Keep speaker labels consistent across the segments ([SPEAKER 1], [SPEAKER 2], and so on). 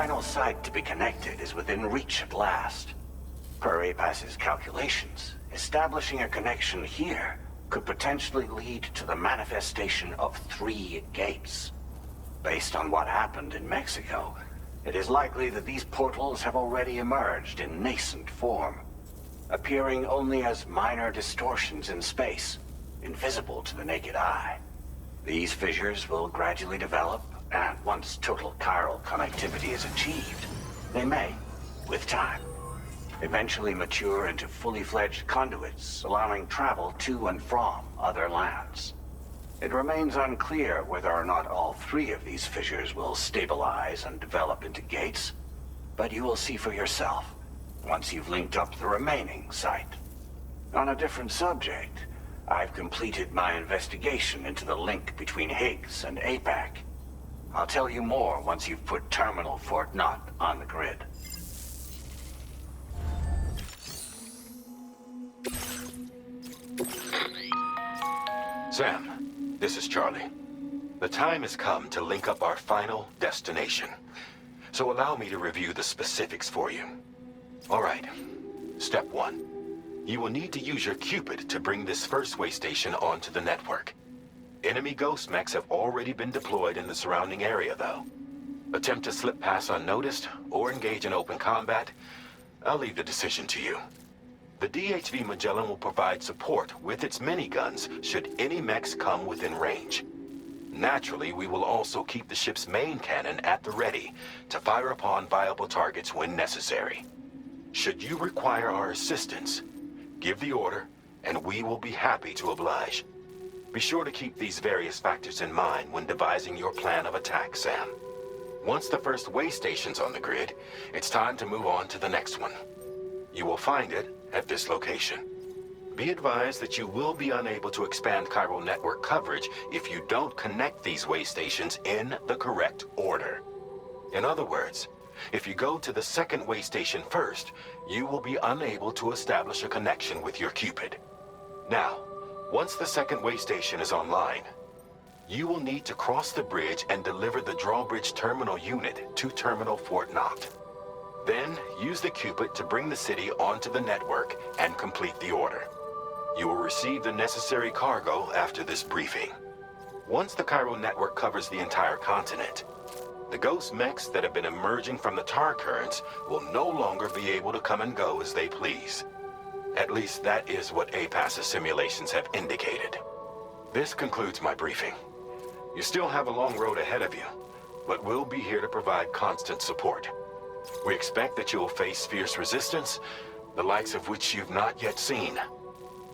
[SPEAKER 1] final site to be connected is within reach at last. Per APAS's calculations, establishing a connection here could potentially lead to the manifestation of 3 gates. Based on what happened in Mexico, it is likely that these portals have already emerged in nascent form, appearing only as minor distortions in space, invisible to the naked eye. These fissures will gradually develop, and once total chiral connectivity is achieved, they may, with time, eventually mature into fully fledged conduits, allowing travel to and from other lands. It remains unclear whether or not all 3 of these fissures will stabilize and develop into gates, but you will see for yourself once you've linked up the remaining site. On a different subject, I've completed my investigation into the link between Higgs and APAC. I'll tell you more once you've put Terminal Fort Knott on the grid.
[SPEAKER 2] Sam, this is Charlie. The time has come to link up our final destination. So allow me to review the specifics for you. All right. Step 1. You will need to use your Cupid to bring this first way station onto the network. Enemy ghost mechs have already been deployed in the surrounding area, though. Attempt to slip past unnoticed or engage in open combat, I'll leave the decision to you. The DHV Magellan will provide support with its miniguns should any mechs come within range. Naturally, we will also keep the ship's main cannon at the ready to fire upon viable targets when necessary. Should you require our assistance, give the order, and we will be happy to oblige. Be sure to keep these various factors in mind when devising your plan of attack, Sam. Once the first way station's on the grid, it's time to move on to the next one. You will find it at this location. Be advised that you will be unable to expand chiral network coverage if you don't connect these way stations in the correct order. In other words, if you go to the second way station first, you will be unable to establish a connection with your Cupid. Now, once the second way station is online, you will need to cross the bridge and deliver the drawbridge terminal unit to Terminal Fort Knott. Then, use the Cupid to bring the city onto the network and complete the order. You will receive the necessary cargo after this briefing. Once the chiral network covers the entire continent, the ghost mechs that have been emerging from the tar currents will no longer be able to come and go as they please. At least that is what APAS's simulations have indicated. This concludes my briefing. You still have a long road ahead of you, but we'll be here to provide constant support. We expect that you will face fierce resistance, the likes of which you've not yet seen.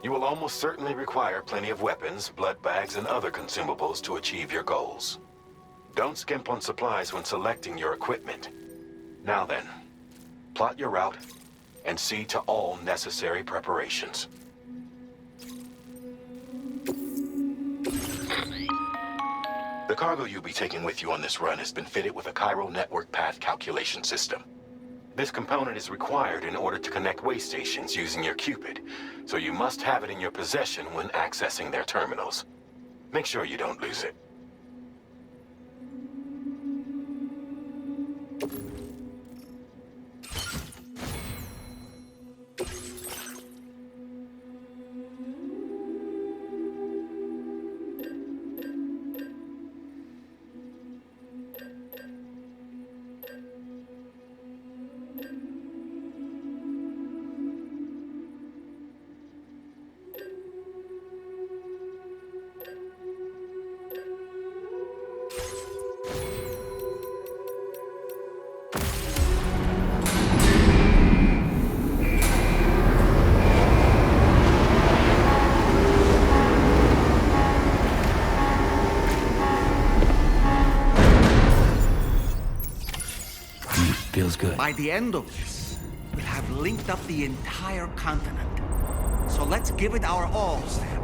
[SPEAKER 2] You will almost certainly require plenty of weapons, blood bags, and other consumables to achieve your goals. Don't skimp on supplies when selecting your equipment. Now then, plot your route and see to all necessary preparations. The cargo you'll be taking with you on this run has been fitted with a chiral network path calculation system. This component is required in order to connect way stations using your Cupid, so you must have it in your possession when accessing their terminals. Make sure you don't lose it.
[SPEAKER 3] Feels good.
[SPEAKER 4] By the end of this, we'll have linked up the entire continent. So let's give it our all, Sam.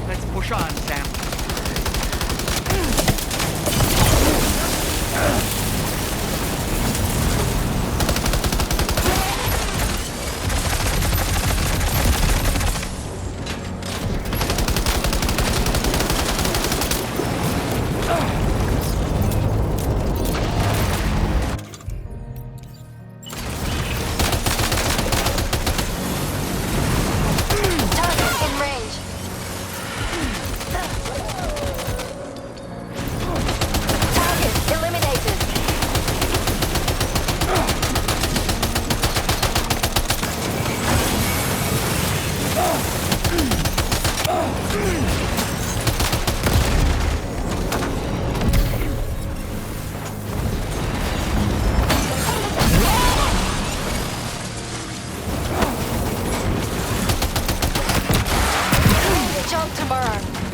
[SPEAKER 4] Let's push on, Sam.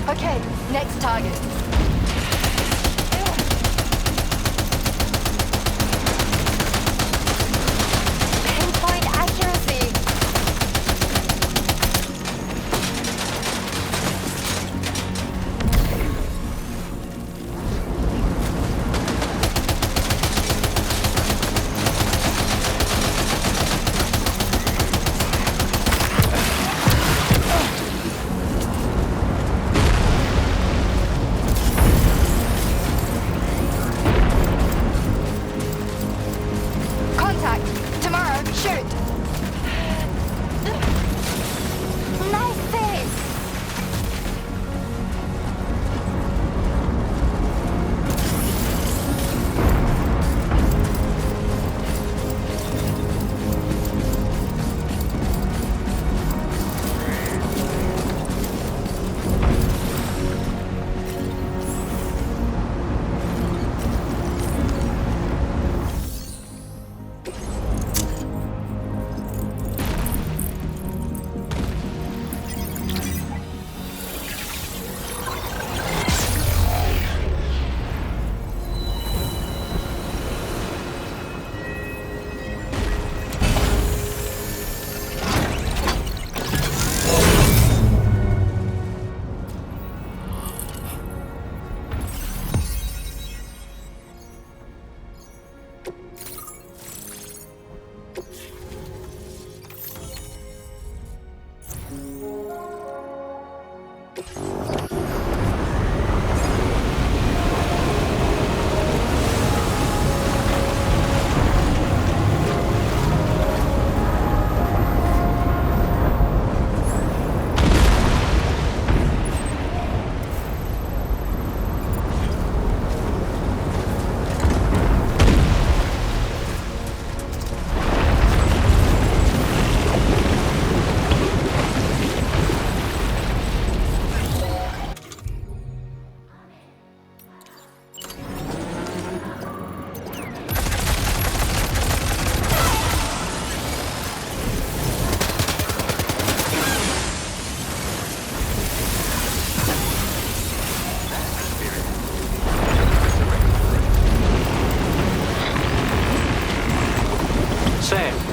[SPEAKER 3] Okay, next target. Pinpoint accuracy.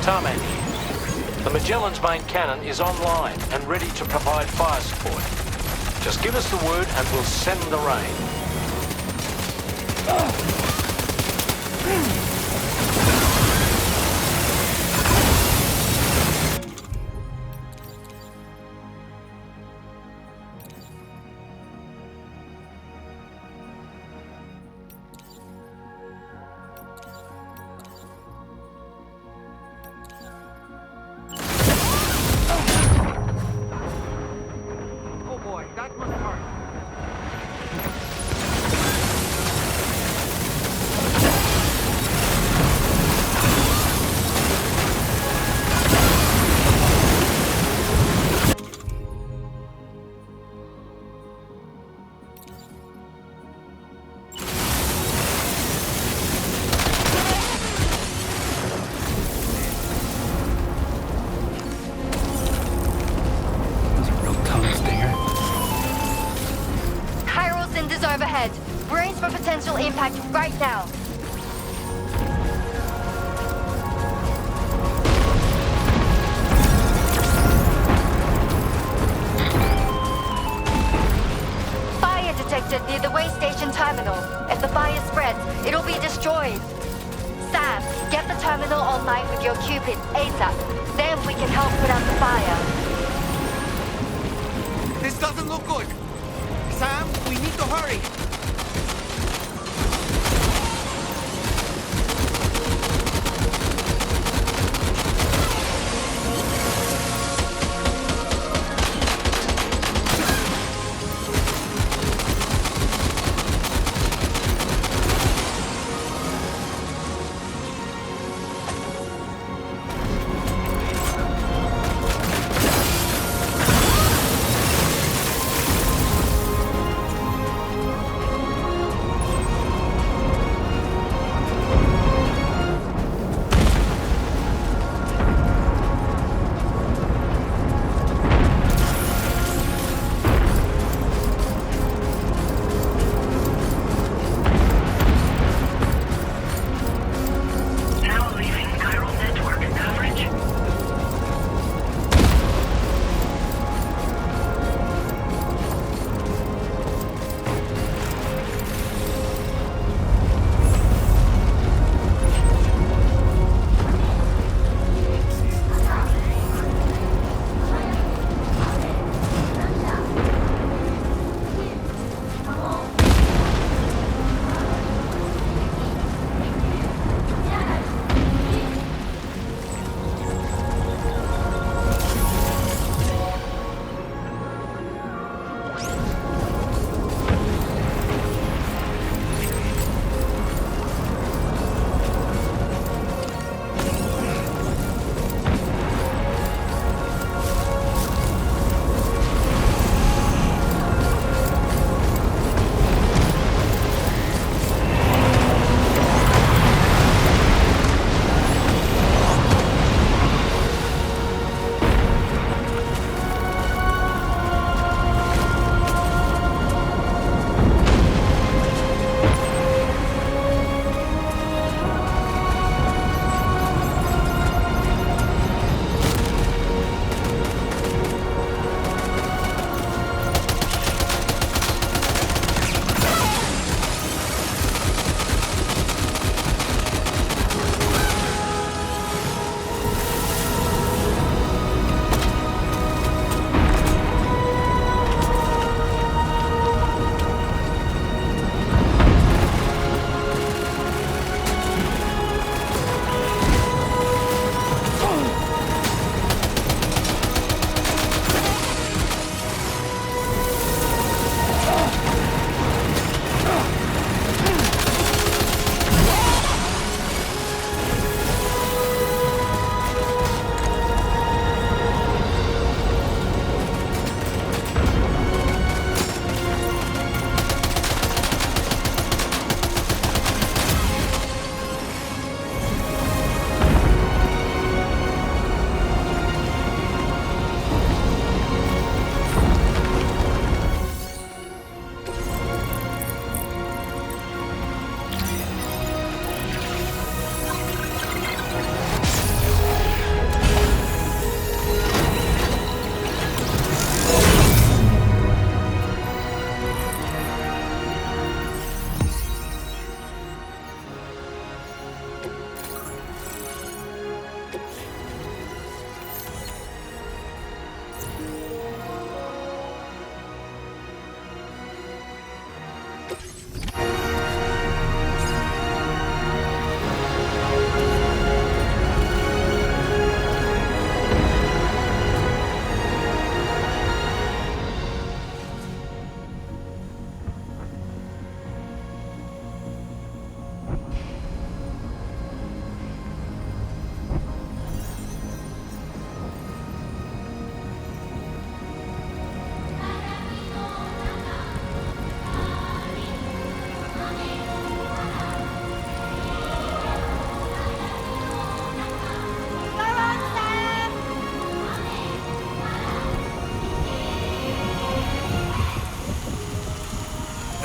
[SPEAKER 5] Tarman here. The Magellan's main cannon is online and ready to provide fire support. Just give us the word and we'll send the rain.
[SPEAKER 4] That must hurt.
[SPEAKER 3] Overhead. Brace for potential impact right now. located near the way station terminal. If the fire spreads, it'll be destroyed. Sam, get the terminal online with your Cupid ASAP. Then we can help put out the fire.
[SPEAKER 4] This doesn't look good. Sam, we need to hurry.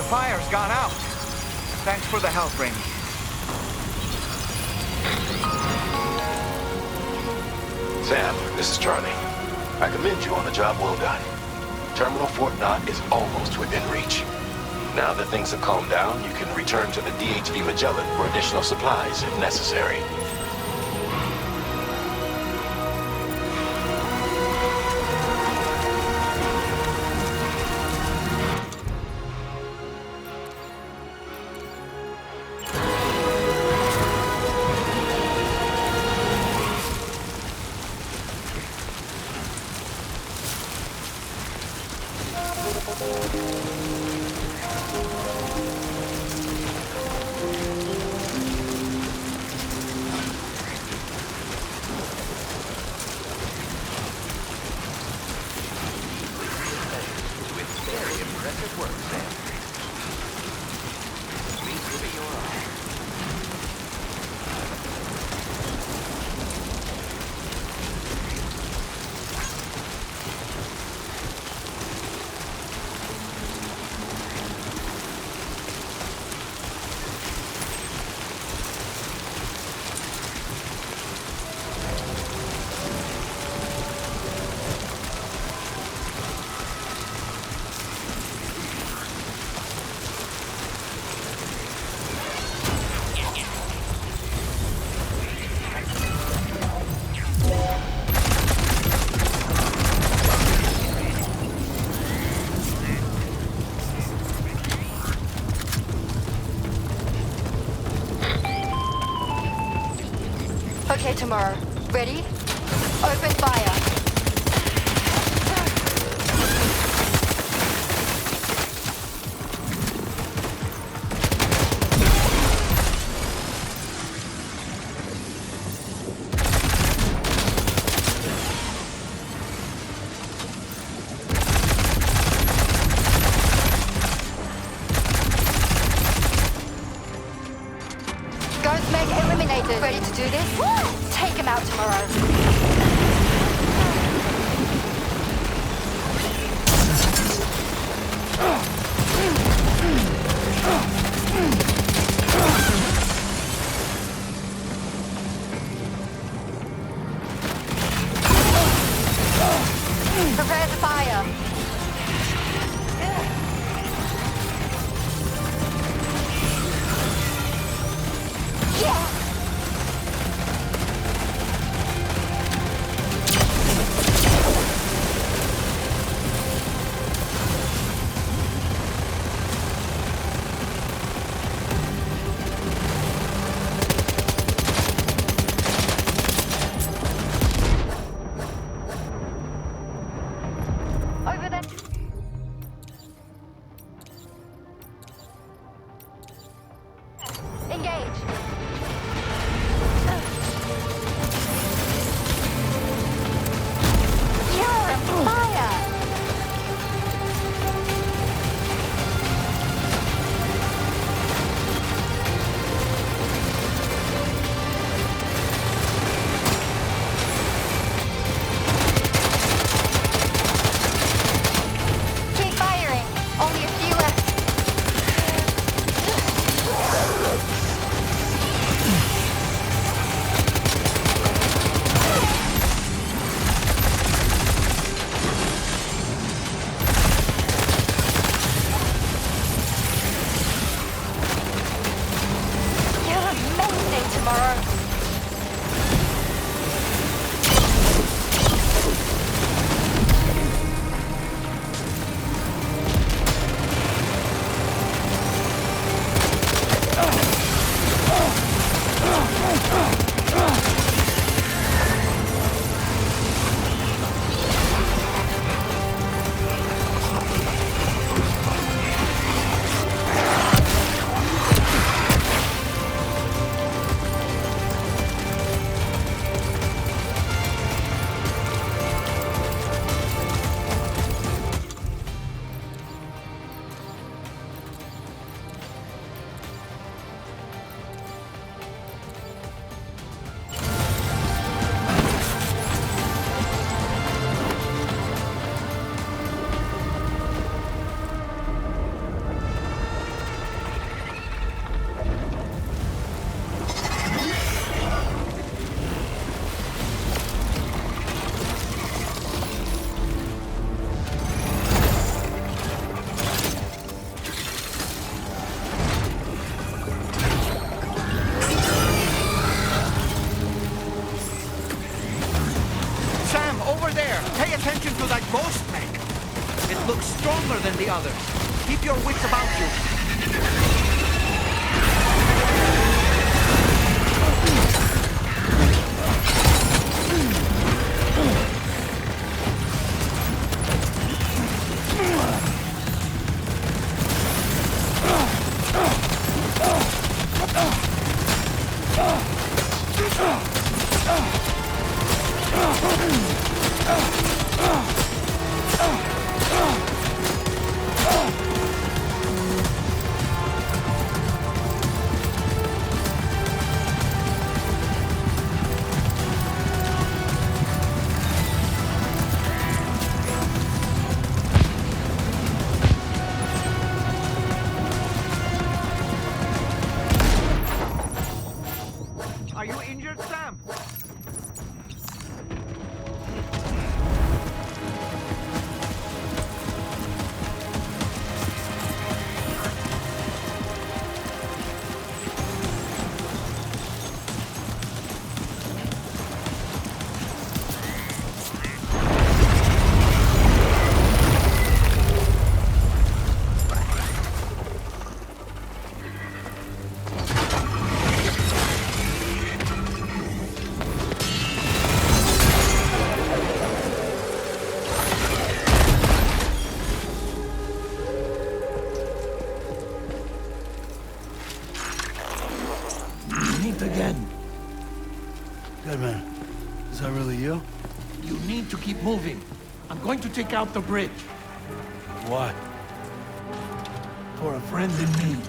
[SPEAKER 4] fire's gone out. Thanks for the help, Rainey.
[SPEAKER 2] Sam, this is Charlie. I commend you on a job well done. Terminal Fort Knott is almost within reach. Now that things have calmed down, you can return to the DHV Magellan for additional supplies if necessary.
[SPEAKER 3] Okay, Tomorrow. Ready? Open fire. Ghost Meg eliminated. Ready to do this? Woo! Take him out, Tomorrow. Prepare the fire. Yeah!
[SPEAKER 4] another. Keep your wits about you.
[SPEAKER 6] Are you injured, Sam?
[SPEAKER 7] Again. Deadman, is that really you?
[SPEAKER 6] You need to keep moving. I'm going to take out the bridge.
[SPEAKER 7] Why?
[SPEAKER 6] For a friend in need.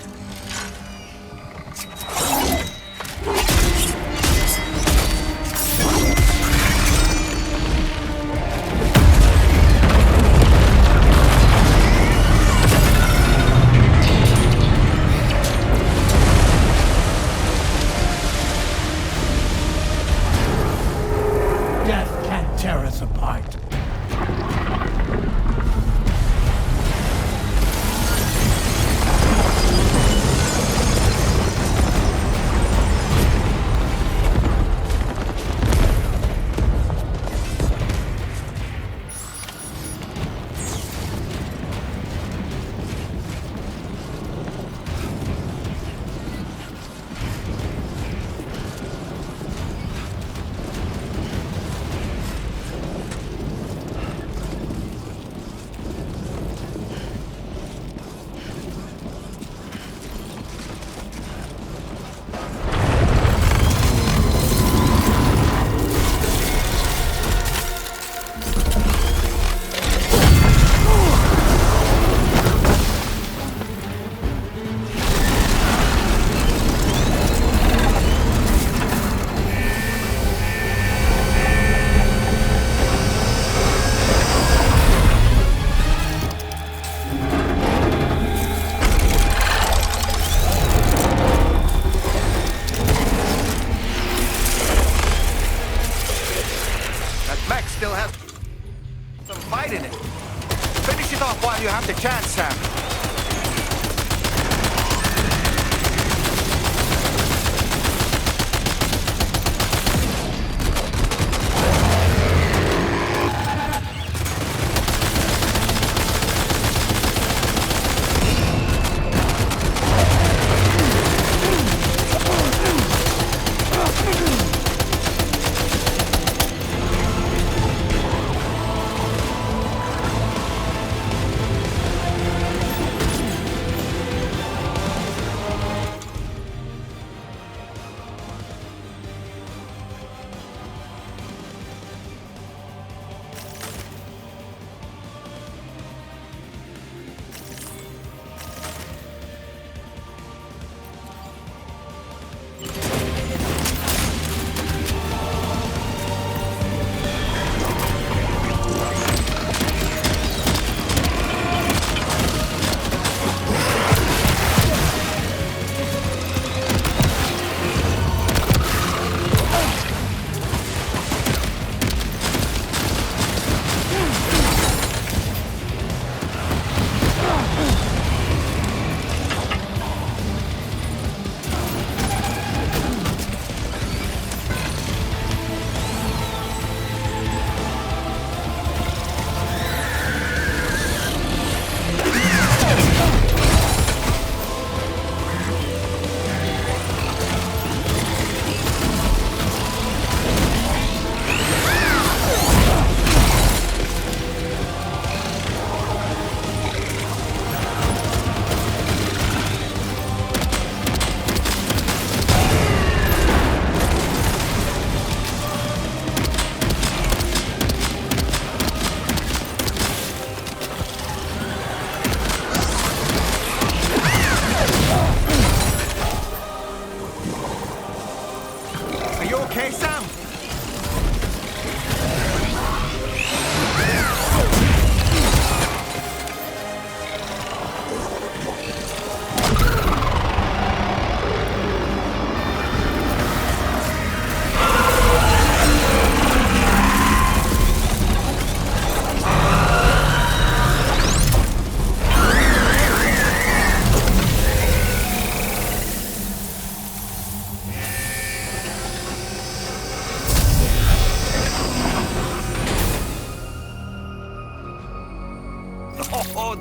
[SPEAKER 6] Death can't tear us apart.
[SPEAKER 4] Mech still has some fight in it. Finish it off while you have the chance, Sam.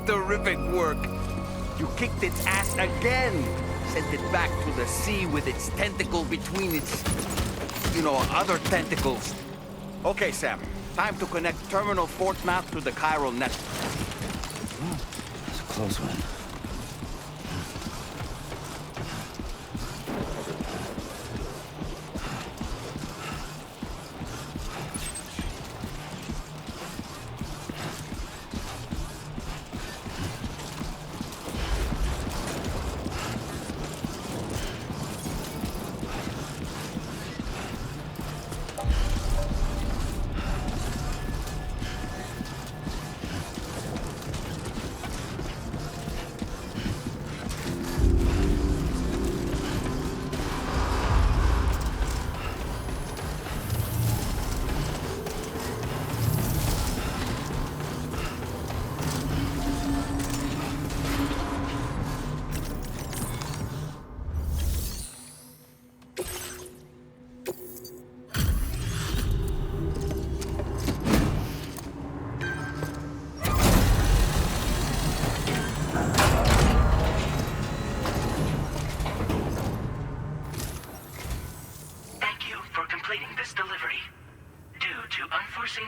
[SPEAKER 4] Terrific work. You kicked its ass again. Sent it back to the sea with its tentacle between its, other tentacles. Okay, Sam. Time to connect Terminal Fort Map to the chiral network.
[SPEAKER 7] It's a close one.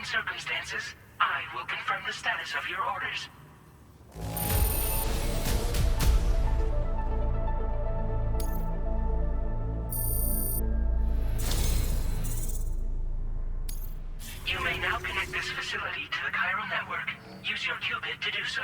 [SPEAKER 8] Circumstances, I will confirm the status of your orders. You may now connect this facility to the chiral network. Use your qubit to do so.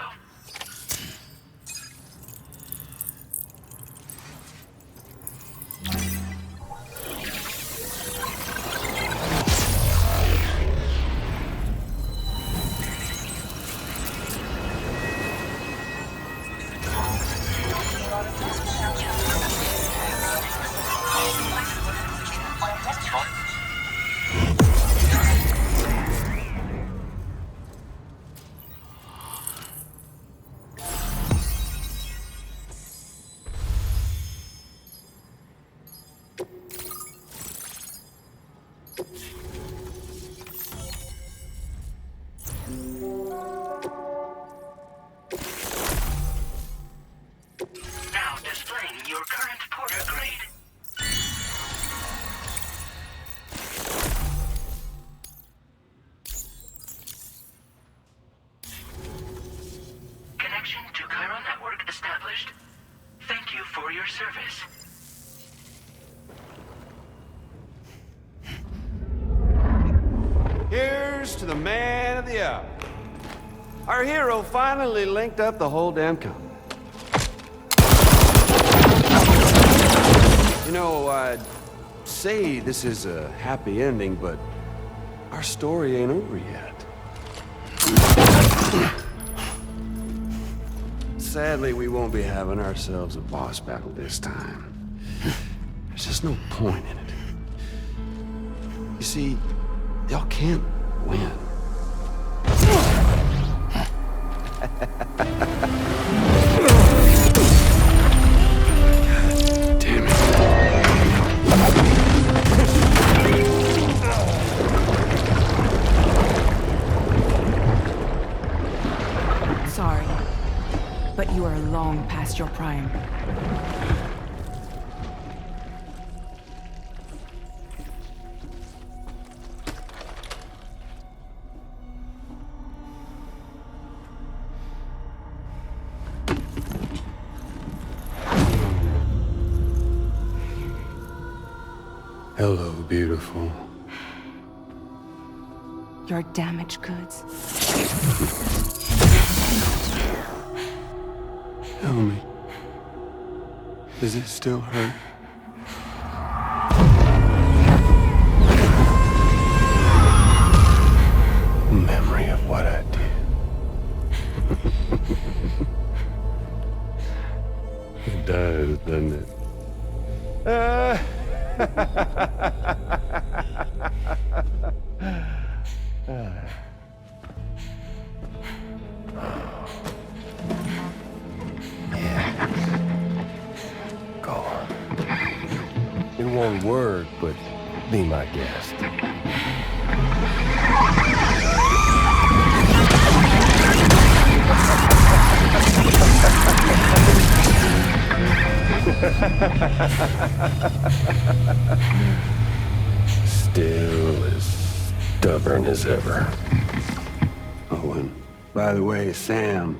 [SPEAKER 9] Here's to the man of the hour. Our hero finally linked up the whole damn company. I'd say this is a happy ending, but our story ain't over yet. Sadly, we won't be having ourselves a boss battle this time. There's just no point in it. You see, y'all can't win. Damn it.
[SPEAKER 10] Sorry, but you are long past your prime.
[SPEAKER 9] Hello, beautiful.
[SPEAKER 10] Your damaged goods.
[SPEAKER 9] Tell me, does it still hurt? Memory of what I did. It does, doesn't it? Go on. In one word, but be my guest. Still as stubborn as ever. Oh, and by the way, Sam,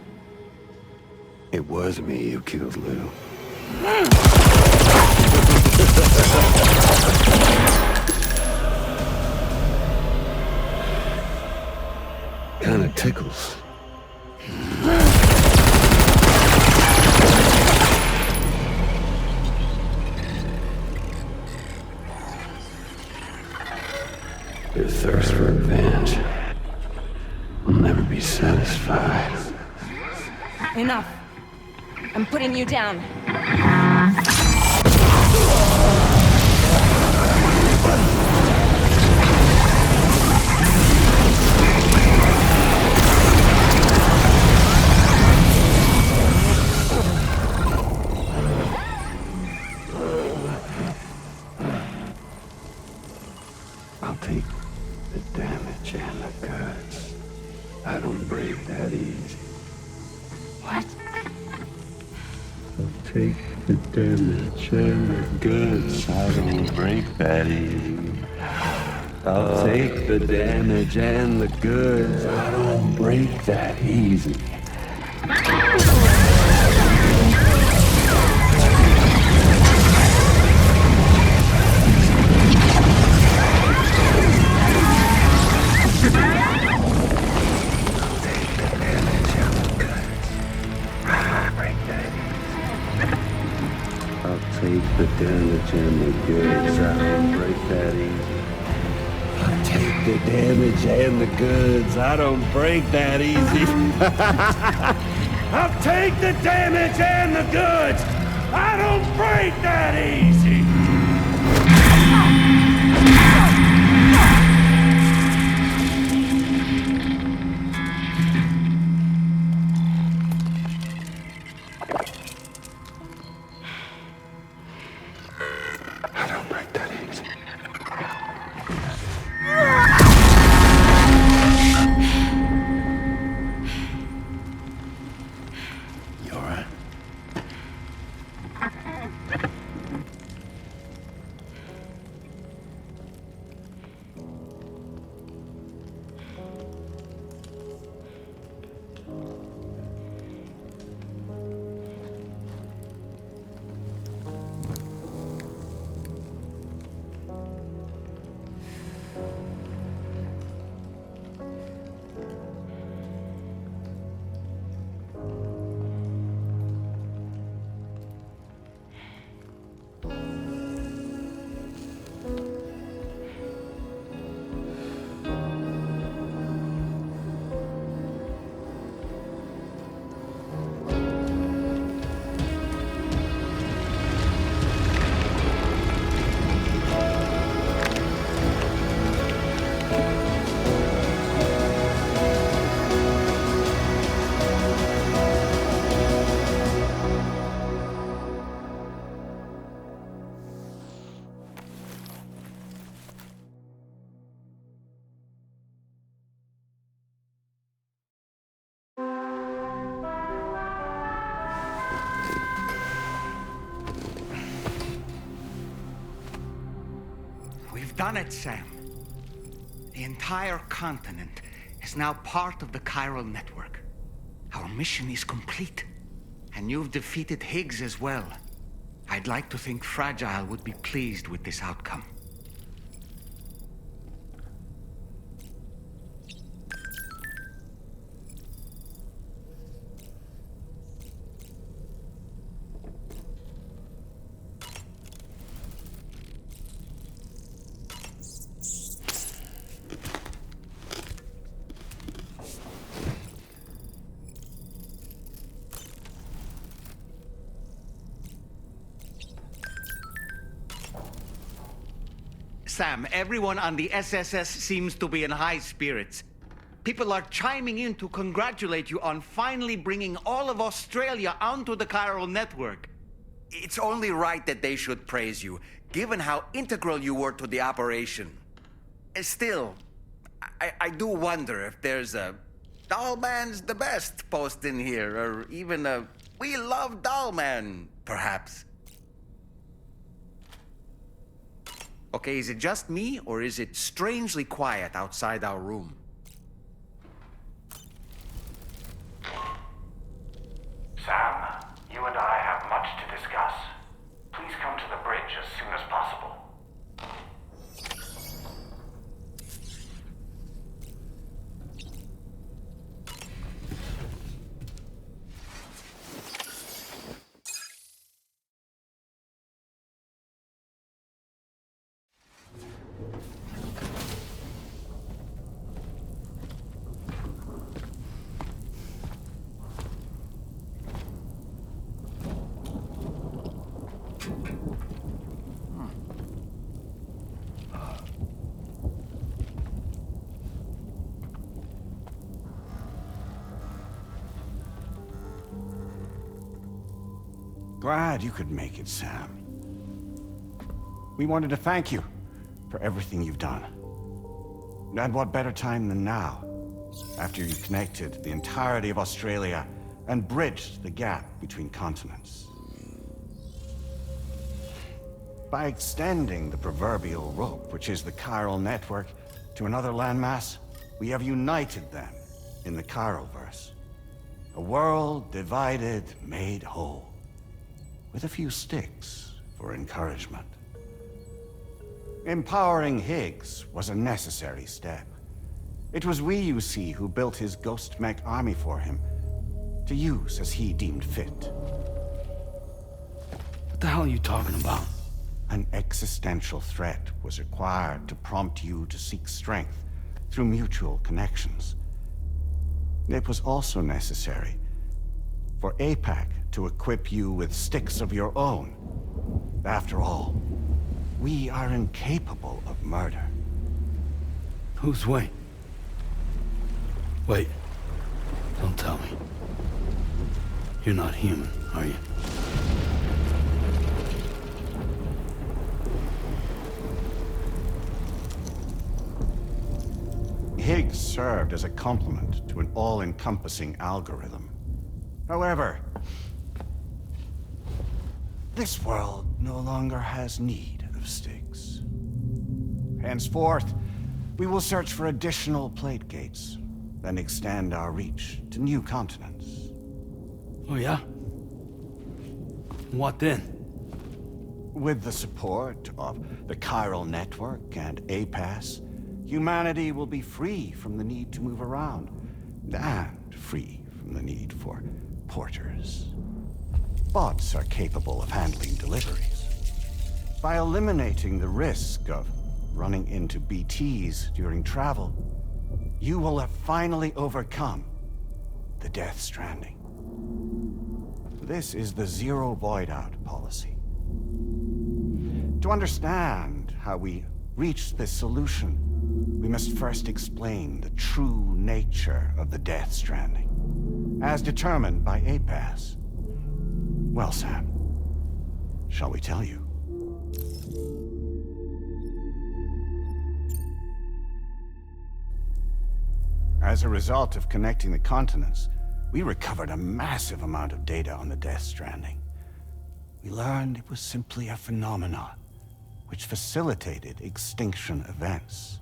[SPEAKER 9] it was me who killed Lou. Kinda tickles. Your thirst for revenge will never be satisfied.
[SPEAKER 10] Enough. I'm putting you down.
[SPEAKER 9] I'll take the damage and the goods. I don't break that easy.
[SPEAKER 10] What?
[SPEAKER 9] I'll take the damage and the goods. I don't break that easy. I'll take the damage and the goods. I don't break that easy. Take the damage and the goods. I don't break that easy. I'll take the damage and the goods. I don't break that easy. I'll take the damage and the goods. I don't break that easy.
[SPEAKER 4] We've done it, Sam. The entire continent is now part of the chiral network. Our mission is complete. And you've defeated Higgs as well. I'd like to think Fragile would be pleased with this outcome. Sam, everyone on the SSS seems to be in high spirits. People are chiming in to congratulate you on finally bringing all of Australia onto the chiral network. It's only right that they should praise you, given how integral you were to the operation. Still, I do wonder if there's a Dollman's the best post in here, or even a We Love Dollman, perhaps. Okay, is it just me, or is it strangely quiet outside our room?
[SPEAKER 1] Sam, you and I have much to discuss. Please come to the bridge as soon as possible.
[SPEAKER 11] Glad you could make it, Sam. We wanted to thank you for everything you've done. And what better time than now, after you connected the entirety of Australia and bridged the gap between continents. By extending the proverbial rope, which is the chiral network, to another landmass, we have united them in the Chiroverse. A world divided, made whole. With a few sticks for encouragement. Empowering Higgs was a necessary step. It was we, you see, who built his ghost mech army for him, to use as he deemed fit.
[SPEAKER 7] What the hell are you talking about?
[SPEAKER 11] An existential threat was required to prompt you to seek strength through mutual connections. It was also necessary for APAC to equip you with sticks of your own. After all, we are incapable of murder.
[SPEAKER 7] Who's we? Wait. Don't tell me. You're not human, are you?
[SPEAKER 11] Higgs served as a complement to an all-encompassing algorithm. However, this world no longer has need of sticks. Henceforth, we will search for additional plate gates, then extend our reach to new continents.
[SPEAKER 7] Oh yeah? What then?
[SPEAKER 11] With the support of the chiral network and APAS, humanity will be free from the need to move around, and free from the need for porters. Bots are capable of handling deliveries. By eliminating the risk of running into BTs during travel, you will have finally overcome the Death Stranding. This is the zero void-out policy. To understand how we reached this solution, we must first explain the true nature of the Death Stranding, as determined by APAS. Well, Sam, shall we tell you? As a result of connecting the continents, we recovered a massive amount of data on the Death Stranding. We learned it was simply a phenomenon which facilitated extinction events.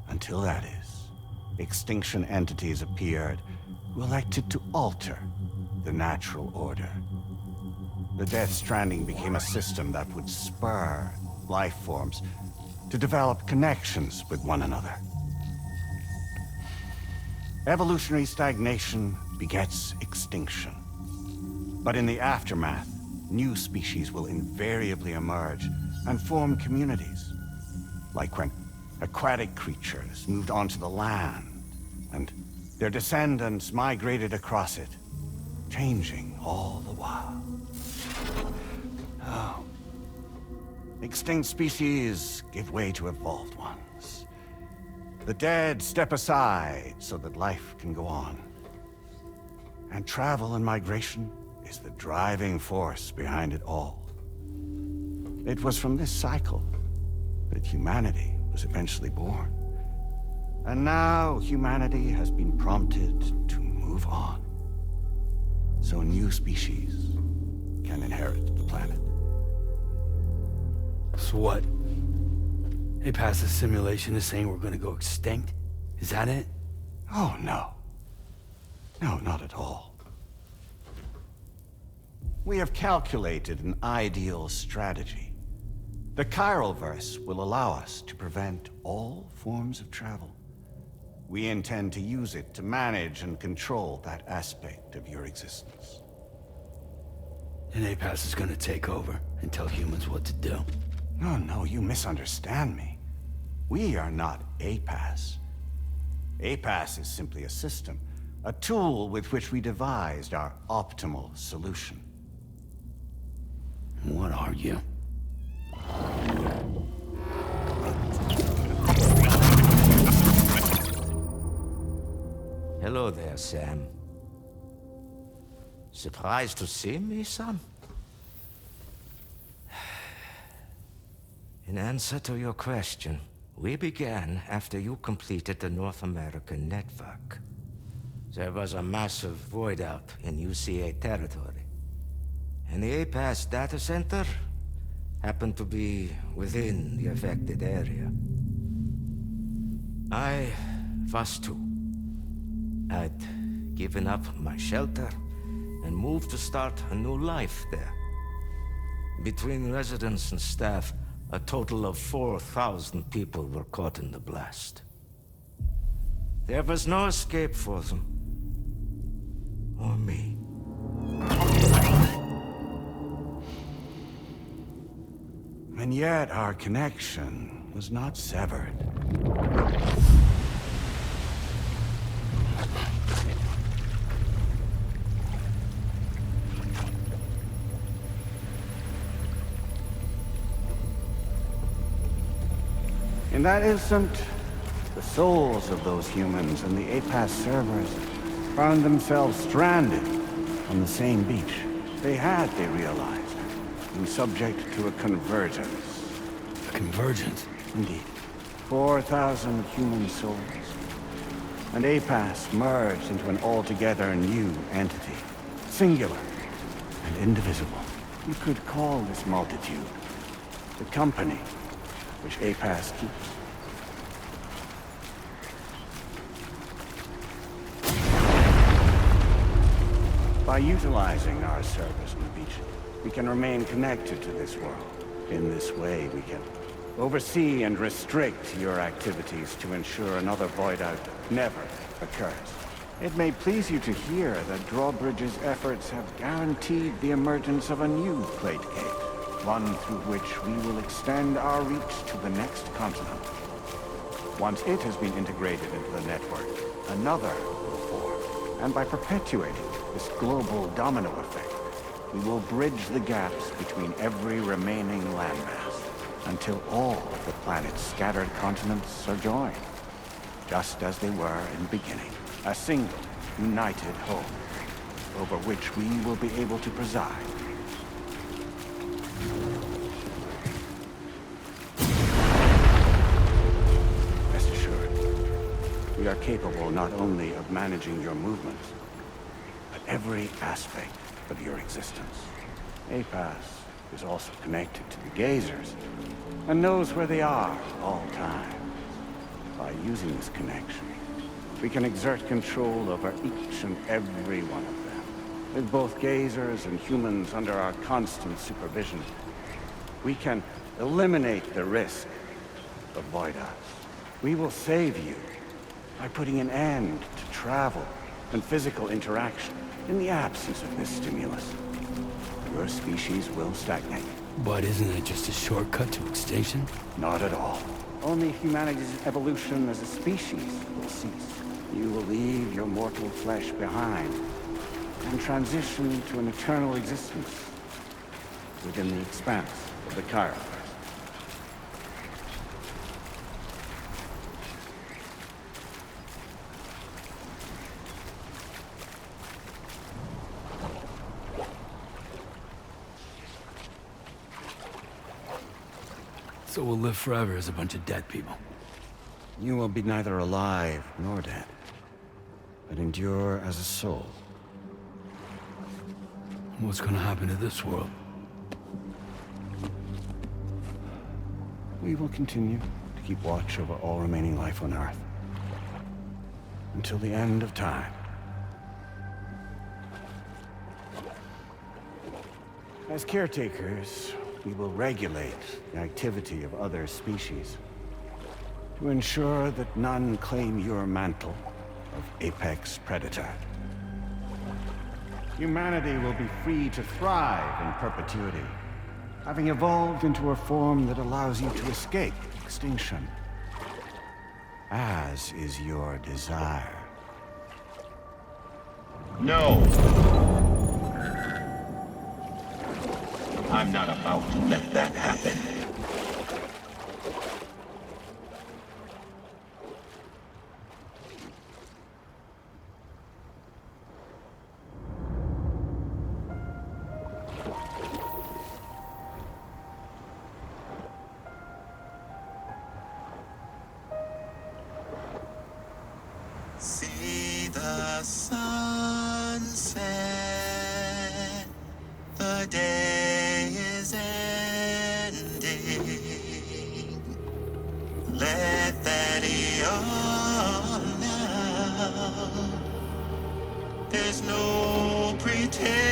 [SPEAKER 11] Until that is, extinction entities appeared who elected to alter the natural order. The Death Stranding became a system that would spur life forms to develop connections with one another. Evolutionary stagnation begets extinction. But in the aftermath, new species will invariably emerge and form communities. Like when aquatic creatures moved onto the land, and their descendants migrated across it, changing all the while. Oh. Extinct species give way to evolved ones. The dead step aside so that life can go on. And travel and migration is the driving force behind it all. It was from this cycle that humanity was eventually born. And now humanity has been prompted to move on. So new species can inherit the planet.
[SPEAKER 7] So what? APAS's simulation is saying we're gonna go extinct? Is that it?
[SPEAKER 11] Oh, no. No, not at all. We have calculated an ideal strategy. The Chiralverse will allow us to prevent all forms of travel. We intend to use it to manage and control that aspect of your existence.
[SPEAKER 7] And APAS is gonna take over and tell humans what to do.
[SPEAKER 11] No, you misunderstand me. We are not APAS. APAS is simply a system, a tool with which we devised our optimal solution.
[SPEAKER 7] What are you?
[SPEAKER 12] Hello there, Sam. Surprised to see me, son? In answer to your question, we began after you completed the North American network. There was a massive void out in UCA territory, and the APAS data center happened to be within the affected area. I was too. I'd given up my shelter and moved to start a new life there. Between residents and staff, a total of 4,000 people were caught in the blast. There was no escape for them. Or me.
[SPEAKER 11] And yet our connection was not severed. In that instant, the souls of those humans and the APAS servers found themselves stranded on the same beach. They realized, been subject to a convergence.
[SPEAKER 7] A convergence?
[SPEAKER 11] Indeed. 4,000 human souls. And APAS merged into an altogether new entity. Singular and indivisible. You could call this multitude the company which APAS keeps. By utilizing our service on the beach, we can remain connected to this world. In this way, we can oversee and restrict your activities to ensure another void out never occurs. It may please you to hear that Drawbridge's efforts have guaranteed the emergence of a new plate gate, one through which we will extend our reach to the next continent. Once it has been integrated into the network, another will form. And by perpetuating this global domino effect, we will bridge the gaps between every remaining landmass until all of the planet's scattered continents are joined, just as they were in the beginning. A single, united home, over which we will be able to preside. Rest assured, we are capable not only of managing your movements, but every aspect of your existence. APAS is also connected to the Gazers, and knows where they are at all times. By using this connection, we can exert control over each and every one of them. With both Gazers and humans under our constant supervision, we can eliminate the risk of void outs. We will save you by putting an end to travel and physical interaction. In the absence of this stimulus, your species will stagnate.
[SPEAKER 7] But isn't it just a shortcut to extinction?
[SPEAKER 11] Not at all. Only humanity's evolution as a species will cease. You will leave your mortal flesh behind and transition to an eternal existence within the expanse of the Chiralverse.
[SPEAKER 7] So we'll live forever as a bunch of dead people.
[SPEAKER 11] You will be neither alive nor dead, but endure as a soul.
[SPEAKER 7] What's gonna happen to this world?
[SPEAKER 11] We will continue to to keep watch over all remaining life on Earth. Until the end of time. As caretakers, we will regulate the activity of other species to ensure that none claim your mantle of apex predator. Humanity will be free to thrive in perpetuity, having evolved into a form that allows you to escape extinction, as is your desire.
[SPEAKER 2] No! I'm not about to let that happen.
[SPEAKER 13] See the sunset, the day is ending. Let that yawn out. There's no pretending.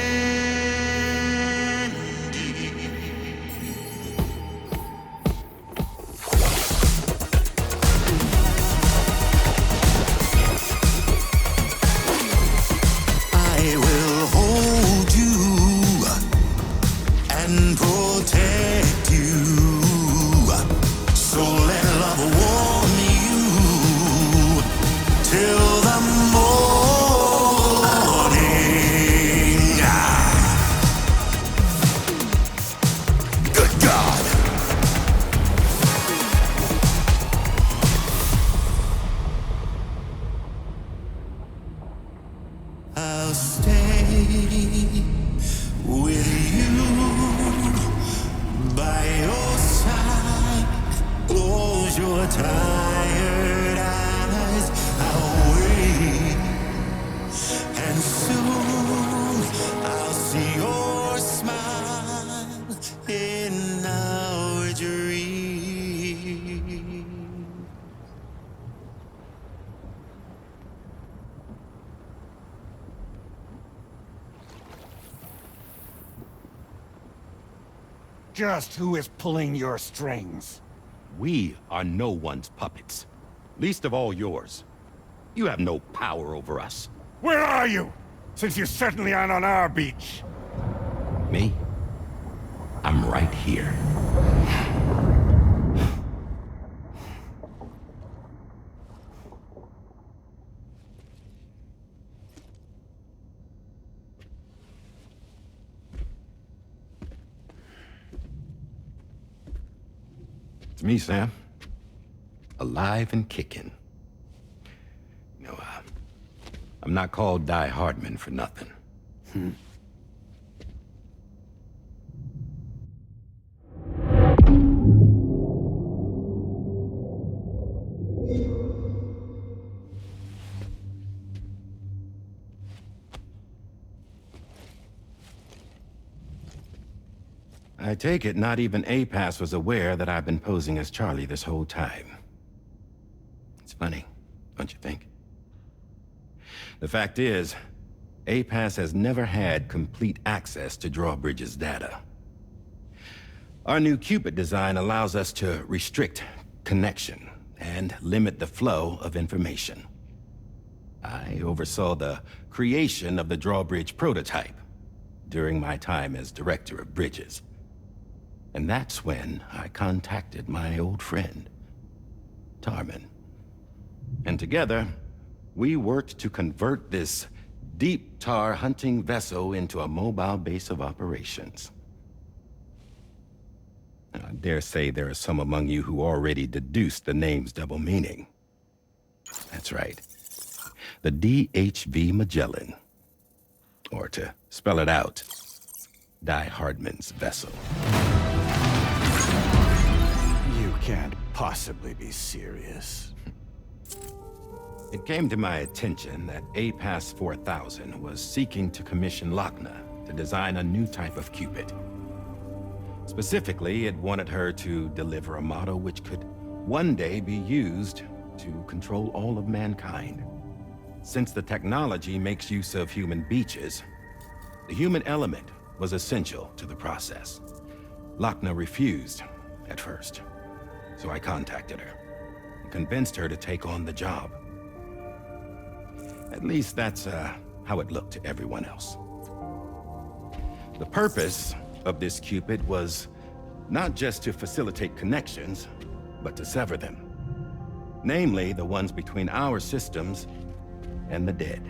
[SPEAKER 13] I will hold you and protect you. So let love warm you till the morning. Good God. I'll stay with you by your side. Close your tired eyes. I'll wait, and soon I'll see your smile in our dream.
[SPEAKER 11] Just who is pulling your strings?
[SPEAKER 2] We are no one's puppets. Least of all yours. You have no power over us.
[SPEAKER 11] Where are you? Since you certainly aren't on our beach.
[SPEAKER 2] Me? I'm right here. It's me, Sam. Alive and kicking. You know, I'm not called Die Hardman for nothing. I take it not even APAS was aware that I've been posing as Charlie this whole time. It's funny, don't you think? The fact is, APAS has never had complete access to Drawbridge's data. Our new Cupid design allows us to restrict connection and limit the flow of information. I oversaw the creation of the Drawbridge prototype during my time as Director of Bridges. And that's when I contacted my old friend, Tarman. And together, we worked to convert this deep tar hunting vessel into a mobile base of operations. I dare say there are some among you who already deduced the name's double meaning. That's right. The DHV Magellan. Or to spell it out, Die Hardman's vessel.
[SPEAKER 11] You can't possibly be serious.
[SPEAKER 2] It came to my attention that APAS 4000 was seeking to commission Lochna to design a new type of Cupid. Specifically, it wanted her to deliver a model which could one day be used to control all of mankind. Since the technology makes use of human beaches, the human element was essential to the process. Lochner refused at first, so I contacted her and convinced her to take on the job. At least that's how it looked to everyone else. The purpose of this Cupid was not just to facilitate connections, but to sever them. Namely, the ones between our systems and the dead.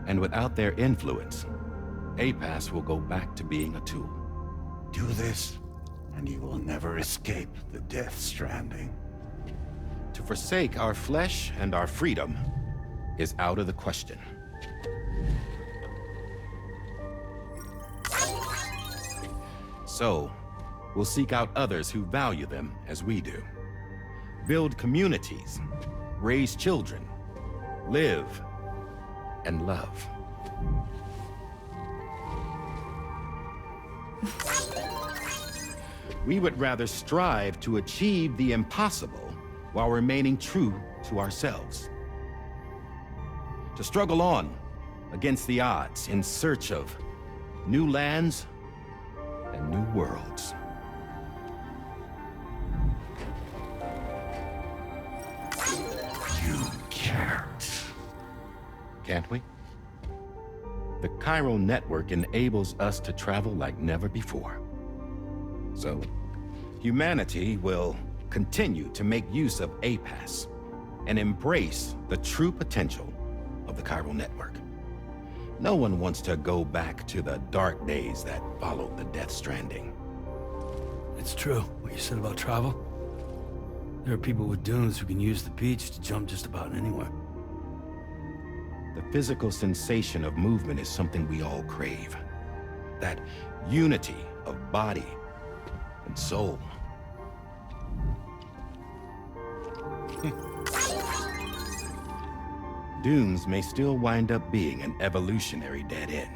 [SPEAKER 2] And without their influence, APAS will go back to being a tool.
[SPEAKER 11] Do this, and you will never escape the Death Stranding.
[SPEAKER 2] To forsake our flesh and our freedom is out of the question. So, we'll seek out others who value them as we do. Build communities, raise children, live, and love. We would rather strive to achieve the impossible while remaining true to ourselves. To struggle on against the odds in search of new lands and new worlds.
[SPEAKER 11] You can't.
[SPEAKER 2] Can't we? The chiral network enables us to travel like never before. So, humanity will continue to make use of APAS and embrace the true potential of the chiral network. No one wants to go back to the dark days that followed the Death Stranding.
[SPEAKER 7] It's true, what you said about travel. There are people with dunes who can use the beach to jump just about anywhere.
[SPEAKER 2] The physical sensation of movement is something we all crave. That unity of body and soul. Dunes may still wind up being an evolutionary dead end.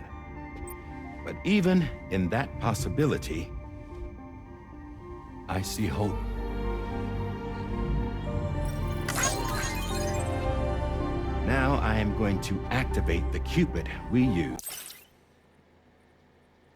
[SPEAKER 2] But even in that possibility, I see hope. Now I am going to activate the Cupid we use.